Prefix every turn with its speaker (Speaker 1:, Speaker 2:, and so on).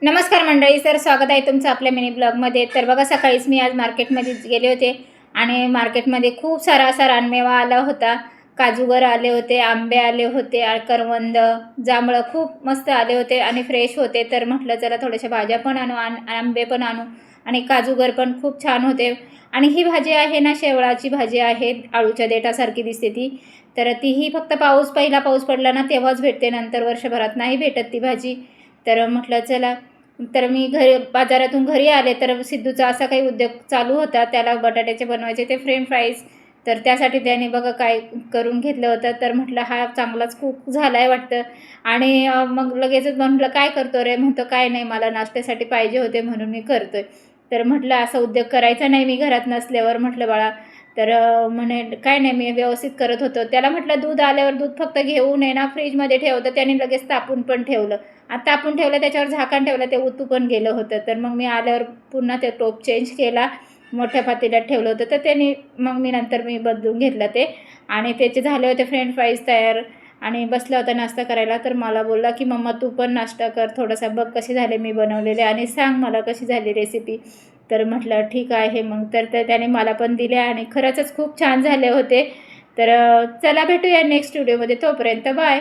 Speaker 1: नमस्कार मंडळी, सर स्वागत आहे तुमचं आपल्या मिनी ब्लॉगमध्ये. तर बघा, सकाळीच मी आज मार्केटमध्ये गेले होते आणि मार्केटमध्ये खूप सारा असा रानमेवा आला होता. काजूगर आले होते, आंबे आले होते, करवंद, जांभळं खूप मस्त आले होते आणि फ्रेश होते. तर म्हटलं चला थोड्याशा भाज्या पण आणू, आंबे पण आणू आणि काजूगर पण खूप छान होते. आणि ही भाजी आहे ना, शेवळाची भाजी आहे, आळूच्या देठासारखी दिसते ती. तर तीही फक्त पहिला पाऊस पडला ना तेव्हाच भेटते, नंतर वर्षभरात नाही भेटत ती भाजी. तर म्हटलं चला, तर मी बाजारातून घरी आले तर सिद्धूचा असा काही उद्योग चालू होता, त्याला बटाट्याचे बनवायचे ते फ्रेंच फ्राईज. तर त्यासाठी त्याने बघा काय करून घेतलं होतं. तर म्हटलं हा चांगलाच कुक झाला आहे वाटतं. आणि मग लगेचच म्हटलं काय करतो रे, म्हणतो काय नाही, मला नाश्त्यासाठी पाहिजे होते म्हणून मी करतोय. तर म्हटलं असा उद्योग करायचा नाही मी घरात नसल्यावर, म्हटलं बाळा. तर म्हणे काय नाही, मी व्यवस्थित करत होतो. त्याला म्हटलं दूध आल्यावर दूध फक्त घेऊन आहे ना फ्रीजमध्ये ठेवतं, त्याने लगेच तापून पण ठेवलं. आता आपण ठेवलं, त्याच्यावर झाकण ठेवलं, ते उतू पण गेलं होतं. तर मग मी आल्यावर पुन्हा ते टोप चेंज केला, मोठ्या पातेल्यात ठेवलं होतं. तर त्याने मग नंतर मी बदलून घेतलं ते. आणि त्याचे झाले होते फ्रेंच फ्राईज तयार आणि बसला होता नाश्ता करायला. तर मला बोलला की मम्मा तू पण नाश्ता कर थोडासा, बघ कसे झाले मी बनवलेले आणि सांग मला कशी झाली रेसिपी. तर म्हटलं ठीक आहे मग. तर त्याने मला पण दिले आणि खरंच खूप छान झाले होते. तर चला भेटूया नेक्स्ट व्हिडिओमध्ये, तोपर्यंत बाय.